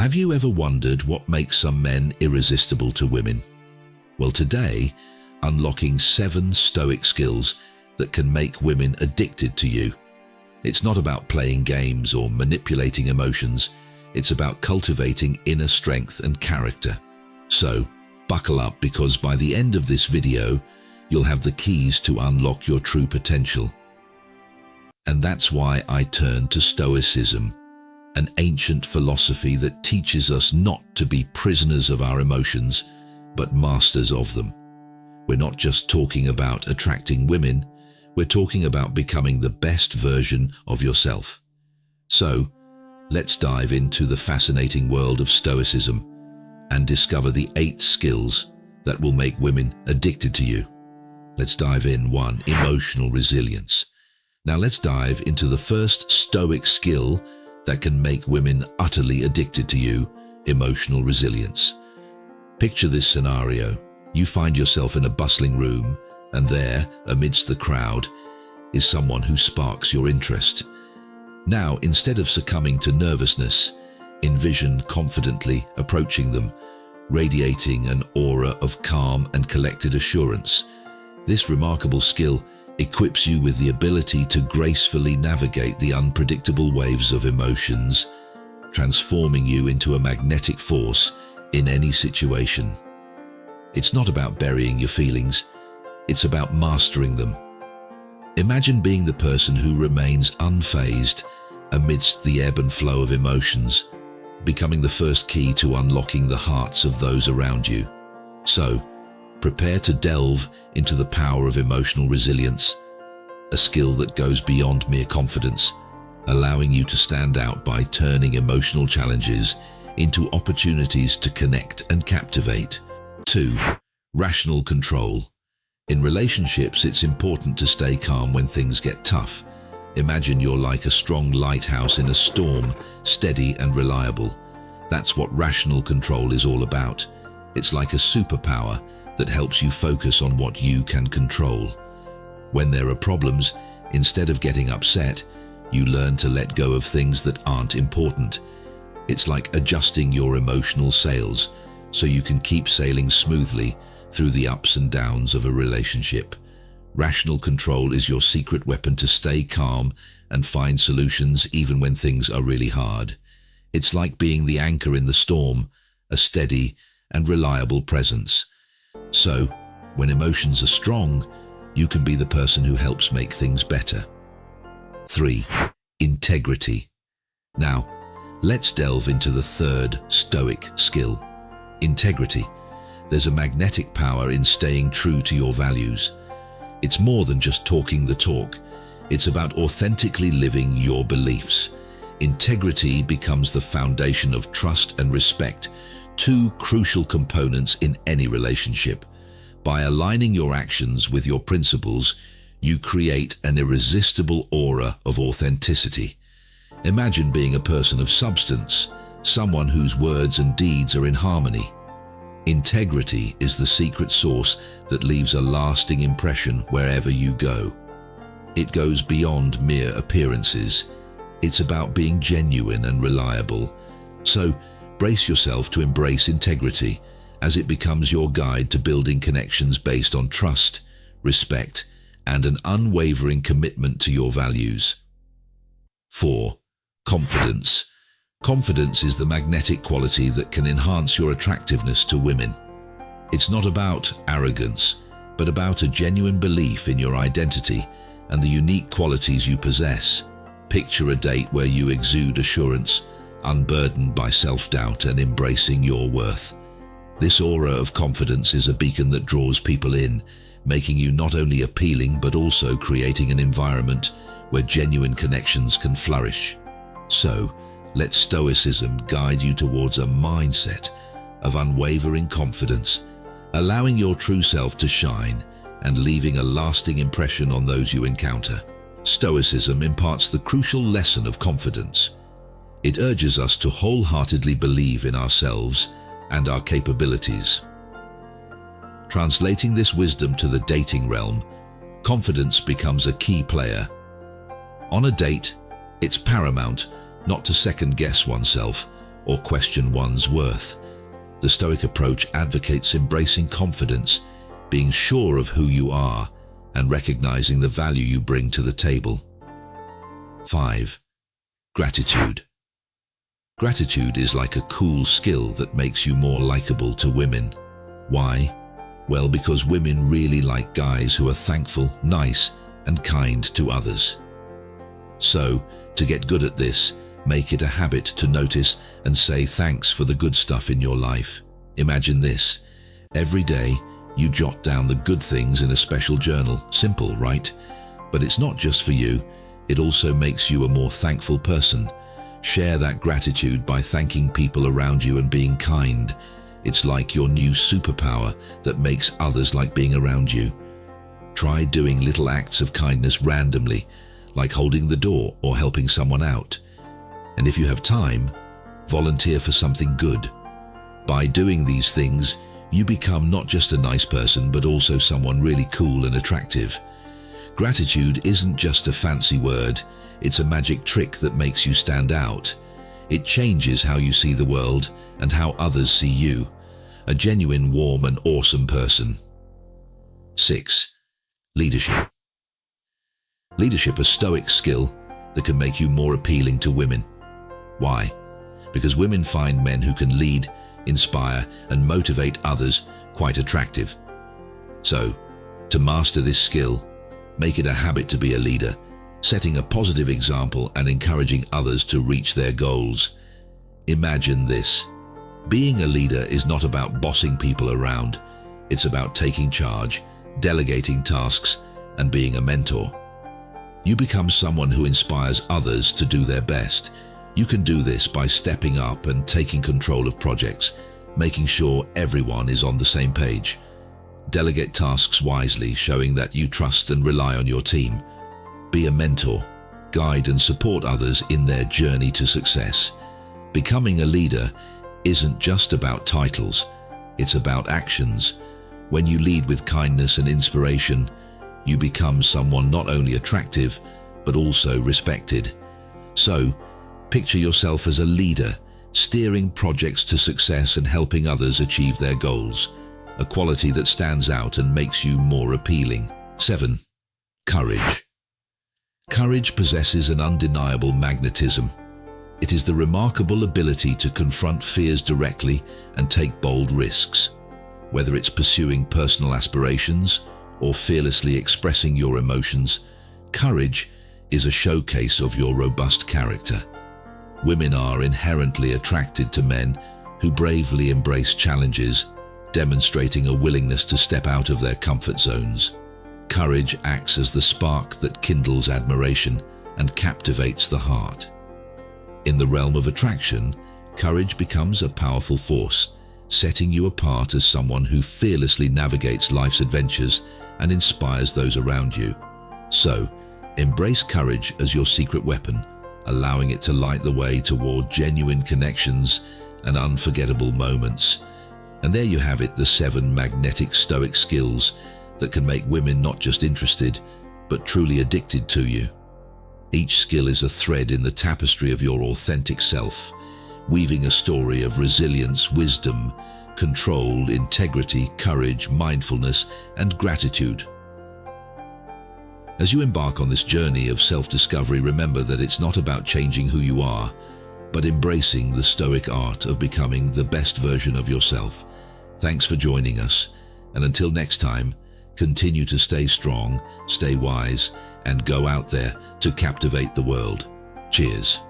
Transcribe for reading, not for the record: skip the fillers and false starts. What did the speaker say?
Have you ever wondered what makes some men irresistible to women? Well, today, unlocking 7 Stoic skills that can make women addicted to you. It's not about playing games or manipulating emotions. It's about cultivating inner strength and character. So, buckle up, because by the end of this video, you'll have the keys to unlock your true potential. And that's why I turn to Stoicism, an ancient philosophy that teaches us not to be prisoners of our emotions, but masters of them. We're not just talking about attracting women, we're talking about becoming the best version of yourself. So, let's dive into the fascinating world of Stoicism and discover the 8 skills that will make women addicted to you. Let's dive in. 1. Emotional resilience. Now let's dive into the first Stoic skill that can make women utterly addicted to you: emotional resilience. Picture this scenario. You find yourself in a bustling room, and there, amidst the crowd, is someone who sparks your interest. Now, instead of succumbing to nervousness, envision confidently approaching them, radiating an aura of calm and collected assurance. This remarkable skill equips you with the ability to gracefully navigate the unpredictable waves of emotions, transforming you into a magnetic force in any situation. It's not about burying your feelings, it's about mastering them. Imagine being the person who remains unfazed amidst the ebb and flow of emotions, becoming the first key to unlocking the hearts of those around you. So, prepare to delve into the power of emotional resilience, a skill that goes beyond mere confidence, allowing you to stand out by turning emotional challenges into opportunities to connect and captivate. 2. Rational control. In relationships, it's important to stay calm when things get tough. Imagine you're like a strong lighthouse in a storm, steady and reliable. That's what rational control is all about. It's like a superpower that helps you focus on what you can control. When there are problems, instead of getting upset, you learn to let go of things that aren't important. It's like adjusting your emotional sails so you can keep sailing smoothly through the ups and downs of a relationship. Rational control is your secret weapon to stay calm and find solutions even when things are really hard. It's like being the anchor in the storm, a steady and reliable presence. So, when emotions are strong, you can be the person who helps make things better. 3. Integrity. Now, let's delve into the third Stoic skill: integrity. There's a magnetic power in staying true to your values. It's more than just talking the talk. It's about authentically living your beliefs. Integrity becomes the foundation of trust and respect, 2 crucial components in any relationship. By aligning your actions with your principles, you create an irresistible aura of authenticity. Imagine being a person of substance, someone whose words and deeds are in harmony. Integrity is the secret sauce that leaves a lasting impression wherever you go. It goes beyond mere appearances. It's about being genuine and reliable. So, brace yourself to embrace integrity as it becomes your guide to building connections based on trust, respect, and an unwavering commitment to your values. 4. Confidence. Confidence is the magnetic quality that can enhance your attractiveness to women. It's not about arrogance, but about a genuine belief in your identity and the unique qualities you possess. Picture a date where you exude assurance, unburdened by self-doubt and embracing your worth. This aura of confidence is a beacon that draws people in, making you not only appealing but also creating an environment where genuine connections can flourish. So, let Stoicism guide you towards a mindset of unwavering confidence, allowing your true self to shine and leaving a lasting impression on those you encounter. Stoicism imparts the crucial lesson of confidence. It urges us to wholeheartedly believe in ourselves and our capabilities. Translating this wisdom to the dating realm, confidence becomes a key player. On a date, it's paramount not to second-guess oneself, or question one's worth. The Stoic approach advocates embracing confidence, being sure of who you are, and recognizing the value you bring to the table. 5. Gratitude. Gratitude is like a cool skill that makes you more likable to women. Why? Well, because women really like guys who are thankful, nice, and kind to others. So, to get good at this, make it a habit to notice and say thanks for the good stuff in your life. Imagine this. Every day, you jot down the good things in a special journal. Simple, right? But it's not just for you. It also makes you a more thankful person. Share that gratitude by thanking people around you and being kind. It's like your new superpower that makes others like being around you. Try doing little acts of kindness randomly, like holding the door or helping someone out. And if you have time, volunteer for something good. By doing these things, you become not just a nice person, but also someone really cool and attractive. Gratitude isn't just a fancy word, it's a magic trick that makes you stand out. It changes how you see the world and how others see you. A genuine, warm, and awesome person. 6. Leadership. Leadership, a Stoic skill that can make you more appealing to women. Why? Because women find men who can lead, inspire, and motivate others quite attractive. So, to master this skill, make it a habit to be a leader, setting a positive example and encouraging others to reach their goals. Imagine this. Being a leader is not about bossing people around. It's about taking charge, delegating tasks, and being a mentor. You become someone who inspires others to do their best. You can do this by stepping up and taking control of projects, making sure everyone is on the same page. Delegate tasks wisely, showing that you trust and rely on your team. Be a mentor, guide and support others in their journey to success. Becoming a leader isn't just about titles, it's about actions. When you lead with kindness and inspiration, you become someone not only attractive, but also respected. So, picture yourself as a leader, steering projects to success and helping others achieve their goals, a quality that stands out and makes you more appealing. 7. Courage. Courage possesses an undeniable magnetism. It is the remarkable ability to confront fears directly and take bold risks. Whether it's pursuing personal aspirations or fearlessly expressing your emotions, courage is a showcase of your robust character. Women are inherently attracted to men who bravely embrace challenges, demonstrating a willingness to step out of their comfort zones. Courage acts as the spark that kindles admiration and captivates the heart. In the realm of attraction, courage becomes a powerful force, setting you apart as someone who fearlessly navigates life's adventures and inspires those around you. So, embrace courage as your secret weapon, allowing it to light the way toward genuine connections and unforgettable moments. And there you have it, the 7 magnetic Stoic skills that can make women not just interested, but truly addicted to you. Each skill is a thread in the tapestry of your authentic self, weaving a story of resilience, wisdom, control, integrity, courage, mindfulness, and gratitude. As you embark on this journey of self-discovery, remember that it's not about changing who you are, but embracing the Stoic art of becoming the best version of yourself. Thanks for joining us, and until next time, continue to stay strong, stay wise, and go out there to captivate the world. Cheers.